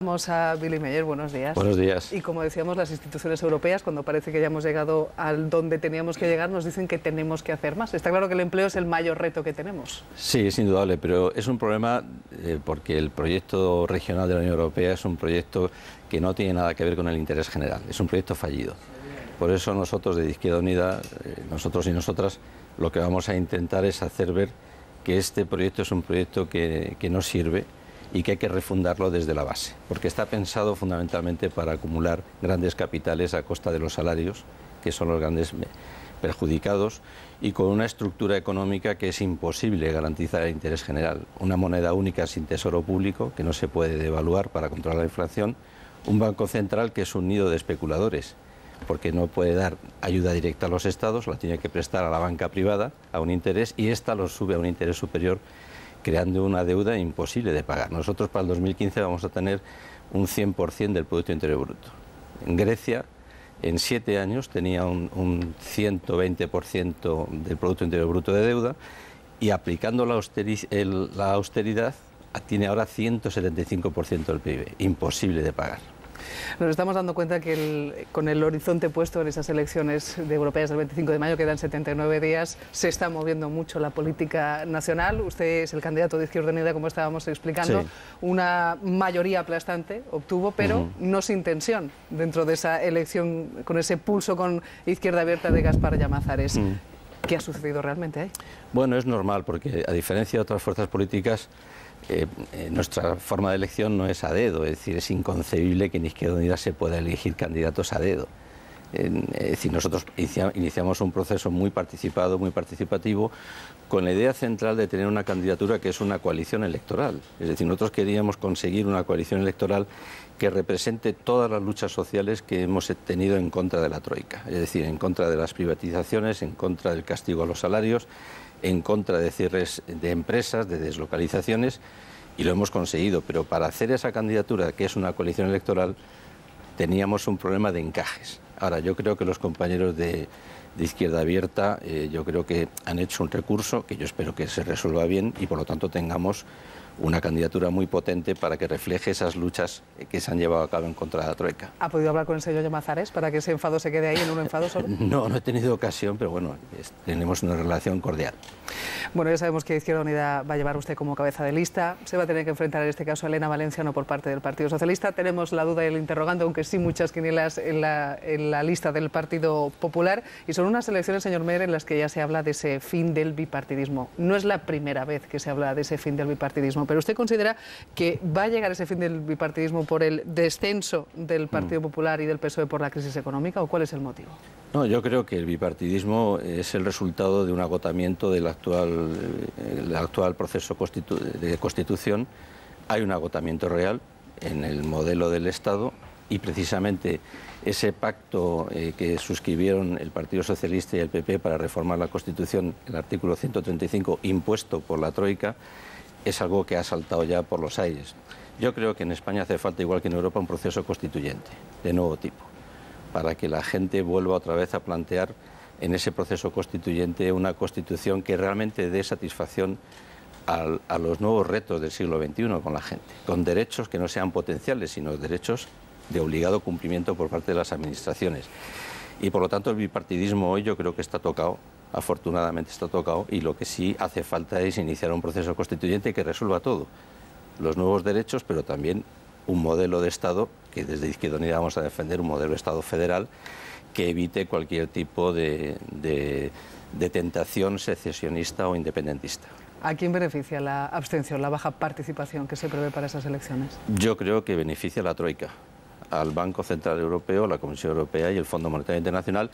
Vamos a Willy Meyer, buenos días. Buenos días. Y como decíamos, las instituciones europeas, cuando parece que ya hemos llegado al donde teníamos que llegar, nos dicen que tenemos que hacer más. Está claro que el empleo es el mayor reto que tenemos. Sí, es indudable, pero es un problema porque el proyecto regional de la Unión Europea es un proyecto que no tiene nada que ver con el interés general, es un proyecto fallido. Por eso nosotros de Izquierda Unida, nosotros y nosotras, lo que vamos a intentar es hacer ver que este proyecto es un proyecto que no sirve y que hay que refundarlo desde la base, porque está pensado fundamentalmente para acumular grandes capitales a costa de los salarios, que son los grandes perjudicados, y con una estructura económica que es imposible garantizar el interés general. Una moneda única sin tesoro público, que no se puede devaluar para controlar la inflación, un banco central que es un nido de especuladores, porque no puede dar ayuda directa a los estados, la tiene que prestar a la banca privada a un interés, y esta lo sube a un interés superior, creando una deuda imposible de pagar. Nosotros para el 2015 vamos a tener un 100% del Producto Interior Bruto. En Grecia, en 7 años, tenía un 120% del Producto Interior Bruto de deuda, y aplicando la austeridad tiene ahora 175% del PIB, imposible de pagar. Nos estamos dando cuenta que con el horizonte puesto en esas elecciones europeas del 25 de mayo, quedan 79 días, se está moviendo mucho la política nacional. Usted es el candidato de Izquierda Unida, como estábamos explicando. Sí. Una mayoría aplastante obtuvo, pero no sin tensión dentro de esa elección, con ese pulso con Izquierda Abierta de Gaspar Llamazares. ¿Qué ha sucedido realmente ahí? Bueno, es normal, porque a diferencia de otras fuerzas políticas, nuestra forma de elección no es a dedo, es decir, es inconcebible que en Izquierda Unida se pueda elegir candidatos a dedo. Es decir, nosotros iniciamos un proceso muy participado, muy participativo, con la idea central de tener una candidatura que es una coalición electoral. Es decir, nosotros queríamos conseguir una coalición electoral que represente todas las luchas sociales que hemos tenido en contra de la Troika. Es decir, en contra de las privatizaciones, en contra del castigo a los salarios, en contra de cierres de empresas, de deslocalizaciones, y lo hemos conseguido. Pero para hacer esa candidatura, que es una coalición electoral, teníamos un problema de encajes. Ahora, yo creo que los compañeros de Izquierda Abierta, yo creo que han hecho un recurso que yo espero que se resuelva bien y por lo tanto tengamos una candidatura muy potente para que refleje esas luchas que se han llevado a cabo en contra de la Troika. ¿Ha podido hablar con el señor Llamazares para que ese enfado se quede ahí en un enfado solo? No, no he tenido ocasión, pero bueno, tenemos una relación cordial. Bueno, ya sabemos que Izquierda Unida va a llevar usted como cabeza de lista. Se va a tener que enfrentar en este caso a Elena Valenciano por parte del Partido Socialista. Tenemos la duda y el interrogante, aunque sí muchas quinielas en la lista del Partido Popular. Y son unas elecciones, señor Meyer, en las que ya se habla de ese fin del bipartidismo. No es la primera vez que se habla de ese fin del bipartidismo, pero ¿usted considera que va a llegar ese fin del bipartidismo por el descenso del Partido Popular y del PSOE por la crisis económica, o cuál es el motivo? No, yo creo que el bipartidismo es el resultado de un agotamiento del actual proceso de constitución. Hay un agotamiento real en el modelo del Estado y precisamente ese pacto que suscribieron el Partido Socialista y el PP para reformar la Constitución, el artículo 135, impuesto por la Troika, es algo que ha saltado ya por los aires. Yo creo que en España hace falta, igual que en Europa, un proceso constituyente de nuevo tipo, para que la gente vuelva otra vez a plantear en ese proceso constituyente una constitución que realmente dé satisfacción a los nuevos retos del siglo XXI con la gente, con derechos que no sean potenciales, sino derechos de obligado cumplimiento por parte de las administraciones. Y por lo tanto el bipartidismo hoy yo creo que está tocado. Afortunadamente está tocado, y lo que sí hace falta es iniciar un proceso constituyente que resuelva todo. Los nuevos derechos, pero también un modelo de Estado, que desde Izquierda Unida vamos a defender, un modelo de Estado federal que evite cualquier tipo de tentación secesionista o independentista. ¿A quién beneficia la abstención, la baja participación que se prevé para esas elecciones? Yo creo que beneficia a la Troika, al Banco Central Europeo, la Comisión Europea y el Fondo Monetario Internacional,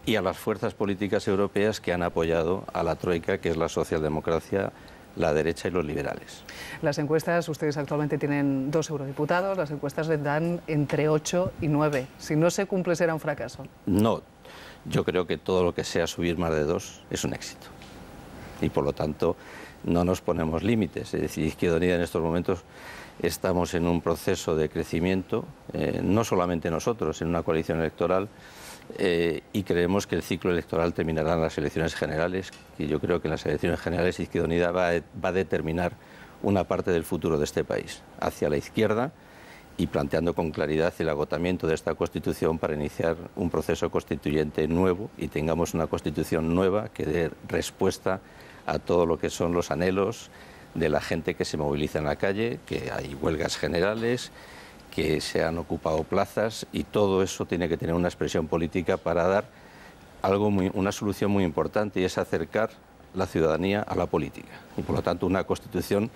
y a las fuerzas políticas europeas que han apoyado a la Troika, que es la socialdemocracia, la derecha y los liberales. Las encuestas, ustedes actualmente tienen 2 eurodiputados, las encuestas les dan entre 8 y 9. Si no se cumple, será un fracaso. No, yo creo que todo lo que sea subir más de 2 es un éxito. Y por lo tanto no nos ponemos límites. Es decir, Izquierda Unida en estos momentos estamos en un proceso de crecimiento, no solamente nosotros, en una coalición electoral, y creemos que el ciclo electoral terminará en las elecciones generales, y yo creo que en las elecciones generales Izquierda Unida va a determinar una parte del futuro de este país, hacia la izquierda y planteando con claridad el agotamiento de esta Constitución para iniciar un proceso constituyente nuevo y tengamos una Constitución nueva que dé respuesta a todo lo que son los anhelos de la gente que se moviliza en la calle, que hay huelgas generales, que se han ocupado plazas, y todo eso tiene que tener una expresión política para dar una solución muy importante, y es acercar la ciudadanía a la política. Y por lo tanto una Constitución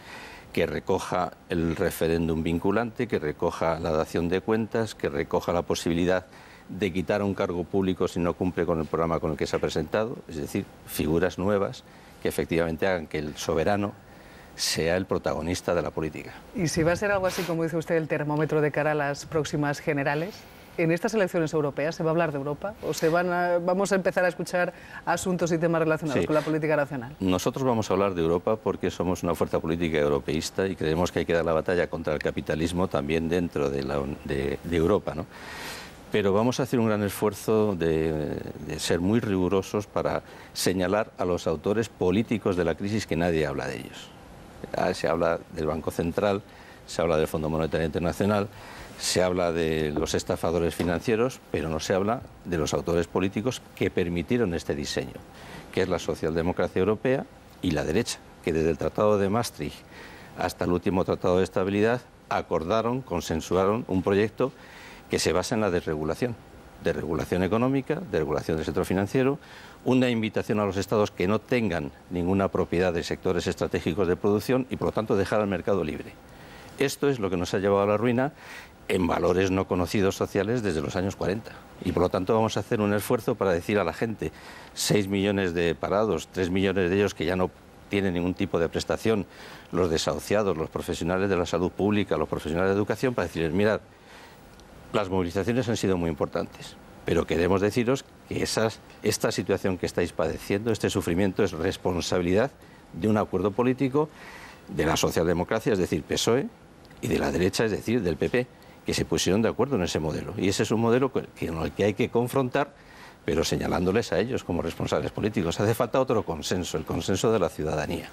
que recoja el referéndum vinculante, que recoja la dación de cuentas, que recoja la posibilidad de quitar a un cargo público si no cumple con el programa con el que se ha presentado, es decir, figuras nuevas que efectivamente hagan que el soberano sea el protagonista de la política. Y si va a ser algo así, como dice usted, el termómetro de cara a las próximas generales, ¿en estas elecciones europeas se va a hablar de Europa o vamos a empezar a escuchar asuntos y temas relacionados con la política nacional? Nosotros vamos a hablar de Europa porque somos una fuerza política europeísta y creemos que hay que dar la batalla contra el capitalismo también dentro de Europa, ¿no? Pero vamos a hacer un gran esfuerzo de ser muy rigurosos para señalar a los autores políticos de la crisis, que nadie habla de ellos. Se habla del Banco Central, se habla del Fondo Monetario Internacional, se habla de los estafadores financieros, pero no se habla de los autores políticos que permitieron este diseño, que es la socialdemocracia europea y la derecha, que desde el Tratado de Maastricht hasta el último Tratado de Estabilidad acordaron, consensuaron un proyecto que se basa en la desregulación económica, de regulación del sector financiero, una invitación a los estados que no tengan ninguna propiedad de sectores estratégicos de producción y por lo tanto dejar al mercado libre. Esto es lo que nos ha llevado a la ruina en valores no conocidos sociales desde los años 40. Y por lo tanto vamos a hacer un esfuerzo para decir a la gente, 6 millones de parados, 3 millones de ellos que ya no tienen ningún tipo de prestación, los desahuciados, los profesionales de la salud pública, los profesionales de educación, para decirles, mirad, las movilizaciones han sido muy importantes, pero queremos deciros que esta situación que estáis padeciendo, este sufrimiento, es responsabilidad de un acuerdo político de la socialdemocracia, es decir, PSOE, y de la derecha, es decir, del PP, que se pusieron de acuerdo en ese modelo. Y ese es un modelo con el que hay que confrontar, pero señalándoles a ellos como responsables políticos. Hace falta otro consenso, el consenso de la ciudadanía.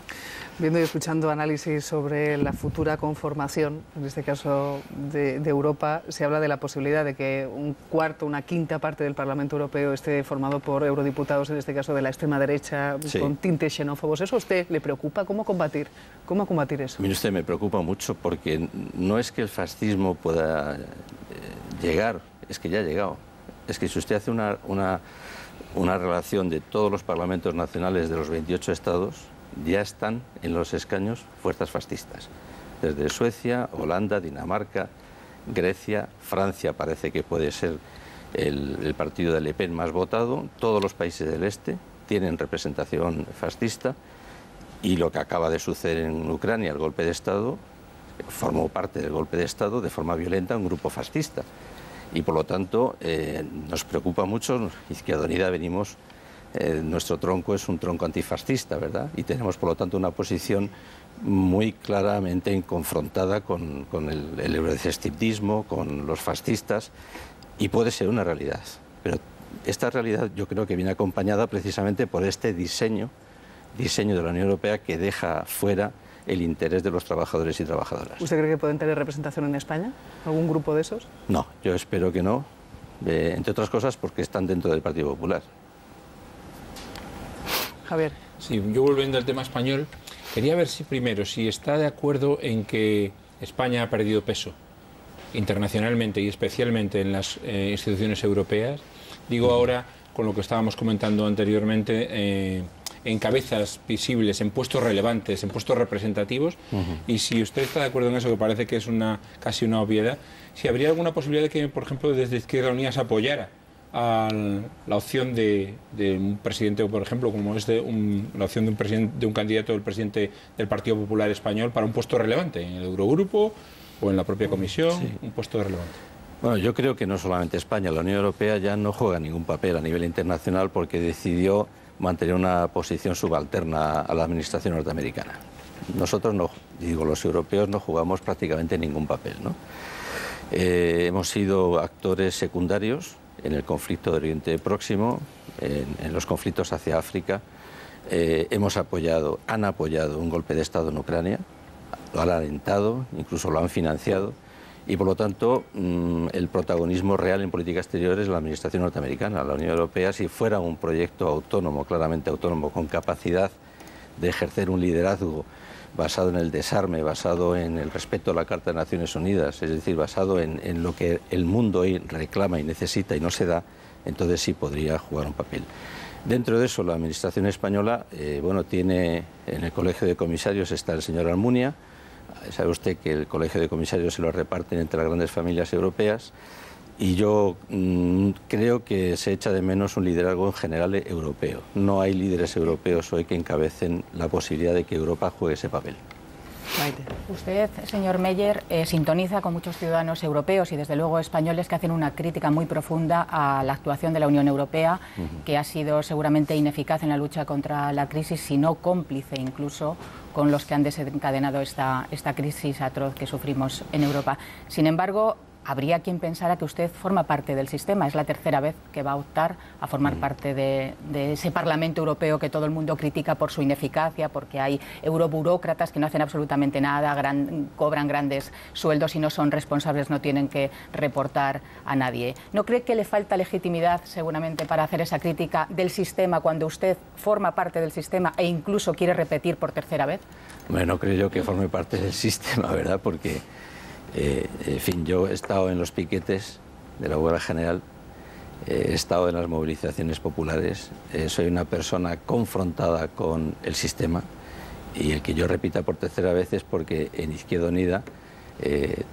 Viendo y escuchando análisis sobre la futura conformación, en este caso de Europa, se habla de la posibilidad de que un cuarto, una quinta parte del Parlamento Europeo esté formado por eurodiputados, en este caso de la extrema derecha, sí, con tintes xenófobos. ¿Eso a usted le preocupa? ¿Cómo combatir eso? Mire usted, me preocupa mucho porque no es que el fascismo pueda llegar, es que ya ha llegado. Es que si usted hace una relación de todos los parlamentos nacionales de los 28 estados, ya están en los escaños fuerzas fascistas. Desde Suecia, Holanda, Dinamarca, Grecia, Francia parece que puede ser el partido de Le Pen más votado. Todos los países del este tienen representación fascista y lo que acaba de suceder en Ucrania, el golpe de Estado, formó parte del golpe de Estado de forma violenta un grupo fascista. Y por lo tanto nos preocupa mucho. Izquierda Unida venimos, nuestro tronco es un tronco antifascista, ¿verdad? Y tenemos por lo tanto una posición muy claramente confrontada con el euroescepticismo, con los fascistas, y puede ser una realidad. Pero esta realidad yo creo que viene acompañada precisamente por este diseño de la Unión Europea que deja fuera el interés de los trabajadores y trabajadoras. ¿Usted cree que pueden tener representación en España? ¿Algún grupo de esos? No, yo espero que no, entre otras cosas porque están dentro del Partido Popular. Javier. Sí, yo volviendo al tema español, quería ver si está de acuerdo en que España ha perdido peso internacionalmente y especialmente en las instituciones europeas. Digo ahora, con lo que estábamos comentando anteriormente, en cabezas visibles, en puestos relevantes, en puestos representativos, y si usted está de acuerdo en eso, que parece que es casi una obviedad, si habría alguna posibilidad de que, por ejemplo, desde Izquierda Unida se apoyara a la opción de un presidente, por ejemplo, como es la opción de un candidato del presidente del Partido Popular Español para un puesto relevante en el Eurogrupo o en la propia Comisión, sí, un puesto relevante. Bueno, yo creo que no solamente España, la Unión Europea ya no juega ningún papel a nivel internacional porque decidió mantener una posición subalterna a la administración norteamericana. Nosotros no, digo, los europeos no jugamos prácticamente ningún papel, ¿no? Hemos sido actores secundarios en el conflicto de Oriente Próximo, en los conflictos hacia África. Han apoyado un golpe de Estado en Ucrania, lo han alentado, incluso lo han financiado, Y por lo tanto, el protagonismo real en política exterior es la administración norteamericana. La Unión Europea, si fuera un proyecto autónomo, claramente autónomo, con capacidad de ejercer un liderazgo basado en el desarme, basado en el respeto a la Carta de Naciones Unidas, es decir, basado en lo que el mundo hoy reclama y necesita y no se da, entonces sí podría jugar un papel. Dentro de eso, la Administración española, bueno, tiene en el Colegio de Comisarios está el señor Almunia. Sabe usted que el Colegio de Comisarios se lo reparten entre las grandes familias europeas y yo creo que se echa de menos un liderazgo en general europeo. No hay líderes europeos hoy que encabecen la posibilidad de que Europa juegue ese papel. Usted, señor Meyer, sintoniza con muchos ciudadanos europeos y desde luego españoles que hacen una crítica muy profunda a la actuación de la Unión Europea, que ha sido seguramente ineficaz en la lucha contra la crisis, si no cómplice incluso con los que han desencadenado esta crisis atroz que sufrimos en Europa. Sin embargo, habría quien pensara que usted forma parte del sistema. Es la tercera vez que va a optar a formar parte de ese Parlamento Europeo que todo el mundo critica por su ineficacia, porque hay euroburócratas que no hacen absolutamente nada, cobran grandes sueldos y no son responsables, no tienen que reportar a nadie. ¿No cree que le falta legitimidad seguramente para hacer esa crítica del sistema cuando usted forma parte del sistema e incluso quiere repetir por tercera vez? Bueno, no creo yo que forme parte del sistema, ¿verdad? Porque en fin, yo he estado en los piquetes de la huelga general, he estado en las movilizaciones populares, soy una persona confrontada con el sistema y el que yo repita por tercera vez es porque en Izquierda Unida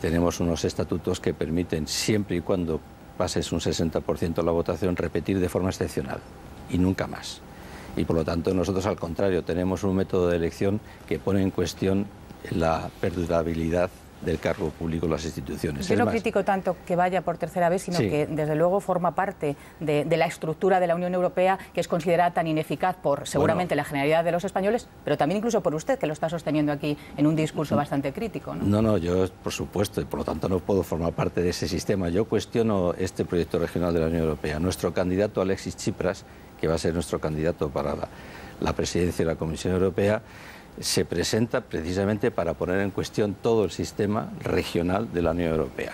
tenemos unos estatutos que permiten, siempre y cuando pases un 60% la votación, repetir de forma excepcional y nunca más. Y por lo tanto nosotros al contrario tenemos un método de elección que pone en cuestión la perdurabilidad del cargo público en las instituciones. Yo no critico tanto que vaya por tercera vez, sino que desde luego forma parte de la estructura de la Unión Europea que es considerada tan ineficaz por seguramente la generalidad de los españoles, pero también incluso por usted, que lo está sosteniendo aquí en un discurso bastante crítico, ¿no? No, yo por supuesto, y por lo tanto no puedo formar parte de ese sistema. Yo cuestiono este proyecto regional de la Unión Europea. Nuestro candidato Alexis Tsipras, que va a ser nuestro candidato para la presidencia de la Comisión Europea, se presenta precisamente para poner en cuestión todo el sistema regional de la Unión Europea.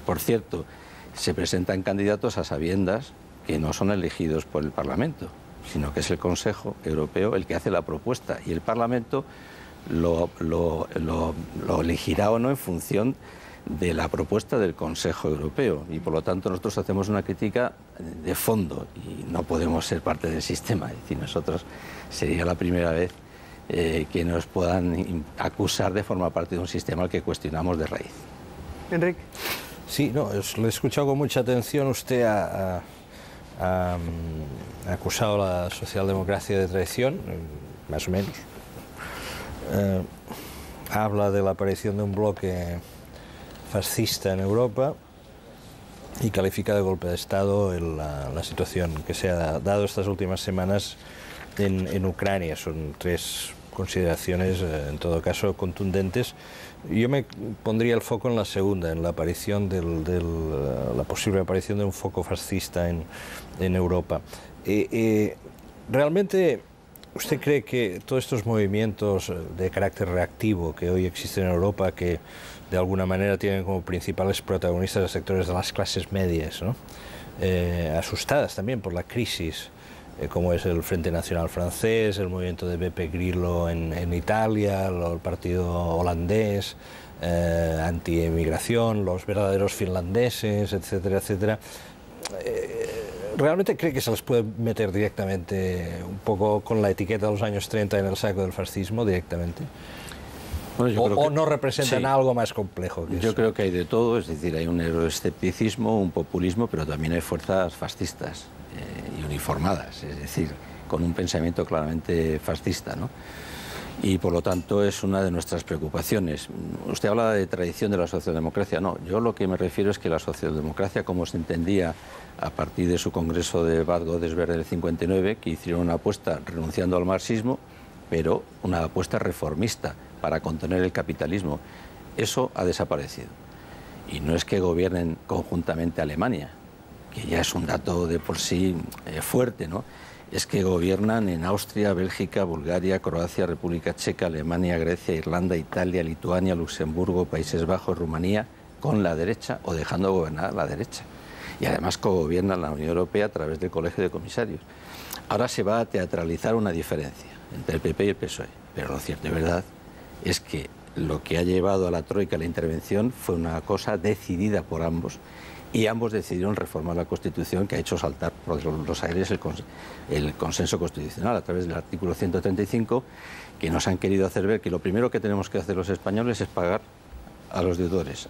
Por cierto, se presentan candidatos a sabiendas que no son elegidos por el Parlamento, sino que es el Consejo Europeo el que hace la propuesta y el Parlamento lo elegirá o no en función de la propuesta del Consejo Europeo y por lo tanto nosotros hacemos una crítica de fondo y no podemos ser parte del sistema. Es decir, nosotros sería la primera vez que nos puedan acusar de formar parte de un sistema al que cuestionamos de raíz. Enrique. Sí, no, lo he escuchado con mucha atención. Usted ha acusado a la socialdemocracia de traición, más o menos. Habla de la aparición de un bloque fascista en Europa y califica de golpe de Estado la situación que se ha dado estas últimas semanas en Ucrania. Son tres consideraciones, en todo caso, contundentes. Yo me pondría el foco en la segunda, en la aparición la posible aparición de un foco fascista en Europa. ¿Realmente usted cree que todos estos movimientos de carácter reactivo que hoy existen en Europa, que de alguna manera tienen como principales protagonistas los sectores de las clases medias, ¿no? Asustadas también por la crisis, como es el Frente Nacional francés, el movimiento de Beppe Grillo en Italia, el partido holandés, anti-emigración, los verdaderos finlandeses, etcétera, etcétera. ¿Realmente cree que se les puede meter directamente, un poco con la etiqueta de los años 30 en el saco del fascismo directamente? Bueno, ¿O no representan algo más complejo que yo creo que hay de todo, es decir, hay un euroescepticismo, un populismo, pero también hay fuerzas fascistas y uniformadas, es decir, con un pensamiento claramente fascista, ¿no? Y por lo tanto es una de nuestras preocupaciones. Usted habla de tradición de la socialdemocracia. No, yo lo que me refiero es que la socialdemocracia, como se entendía a partir de su congreso de Bad Godesberg del 59, que hicieron una apuesta renunciando al marxismo, pero una apuesta reformista para contener el capitalismo, eso ha desaparecido. Y no es que gobiernen conjuntamente Alemania, que ya es un dato de por sí fuerte, ¿no? Es que gobiernan en Austria, Bélgica, Bulgaria, Croacia, República Checa, Alemania, Grecia, Irlanda, Italia, Lituania, Luxemburgo, Países Bajos, Rumanía con la derecha o dejando gobernar a la derecha. Y además cogobierna la Unión Europea a través del Colegio de Comisarios. Ahora se va a teatralizar una diferencia entre el PP y el PSOE, pero lo cierto y verdad es que lo que ha llevado a la Troika a la intervención fue una cosa decidida por ambos, y ambos decidieron reformar la Constitución, que ha hecho saltar por los aires el consenso constitucional a través del artículo 135, que nos han querido hacer ver que lo primero que tenemos que hacer los españoles es pagar a los deudores,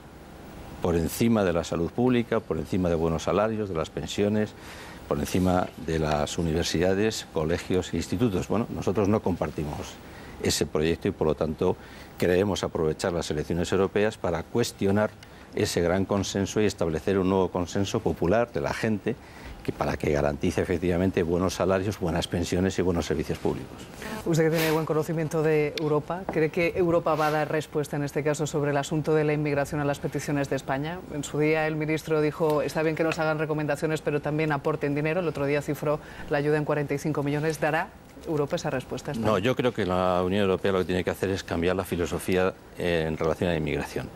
por encima de la salud pública, por encima de buenos salarios, de las pensiones, por encima de las universidades, colegios e institutos. Bueno, nosotros no compartimos ese proyecto y por lo tanto creemos aprovechar las elecciones europeas para cuestionar ese gran consenso y establecer un nuevo consenso popular de la gente para que garantice efectivamente buenos salarios, buenas pensiones y buenos servicios públicos. Usted que tiene buen conocimiento de Europa, ¿cree que Europa va a dar respuesta en este caso sobre el asunto de la inmigración a las peticiones de España? En su día el ministro dijo, está bien que nos hagan recomendaciones, pero también aporten dinero. El otro día cifró la ayuda en 45 millones. ¿Dará Europa esa respuesta a España? No, yo creo que la Unión Europea lo que tiene que hacer es cambiar la filosofía en relación a la inmigración.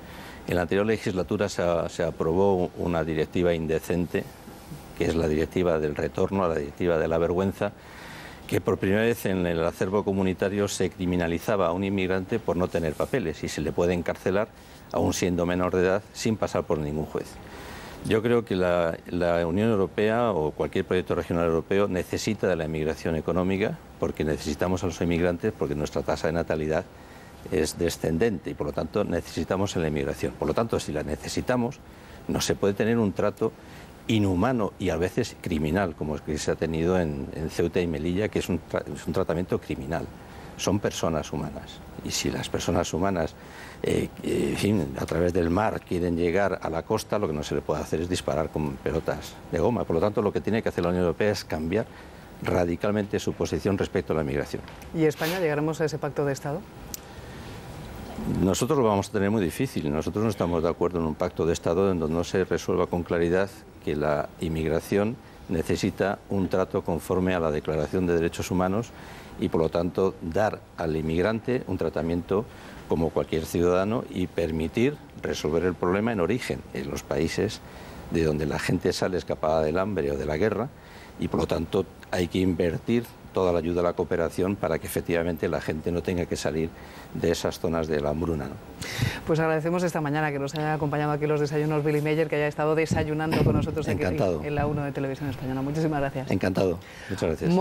En la anterior legislatura se aprobó una directiva indecente, que es la directiva del retorno, la directiva de la vergüenza, que por primera vez en el acervo comunitario se criminalizaba a un inmigrante por no tener papeles y se le puede encarcelar, aún siendo menor de edad, sin pasar por ningún juez. Yo creo que la Unión Europea o cualquier proyecto regional europeo necesita de la inmigración económica, porque necesitamos a los inmigrantes, porque nuestra tasa de natalidad es descendente y por lo tanto necesitamos en la inmigración. Por lo tanto, si la necesitamos, no se puede tener un trato inhumano y a veces criminal, como es que se ha tenido en Ceuta y Melilla, que es un tratamiento criminal. Son personas humanas y si las personas humanas en fin, a través del mar quieren llegar a la costa, lo que no se le puede hacer es disparar con pelotas de goma. Por lo tanto, lo que tiene que hacer la Unión Europea es cambiar radicalmente su posición respecto a la migración. ¿Y España llegaremos a ese pacto de Estado? Nosotros lo vamos a tener muy difícil. Nosotros no estamos de acuerdo en un pacto de Estado en donde no se resuelva con claridad que la inmigración necesita un trato conforme a la Declaración de Derechos Humanos y, por lo tanto, dar al inmigrante un tratamiento como cualquier ciudadano y permitir resolver el problema en origen, en los países de donde la gente sale escapada del hambre o de la guerra y, por lo tanto, hay que invertir toda la ayuda a la cooperación para que efectivamente la gente no tenga que salir de esas zonas de la hambruna, ¿no? Pues agradecemos esta mañana que nos haya acompañado aquí los desayunos Billy Meyer, que haya estado desayunando con nosotros aquí en la 1 de Televisión Española. Muchísimas gracias. Encantado. Muchas gracias.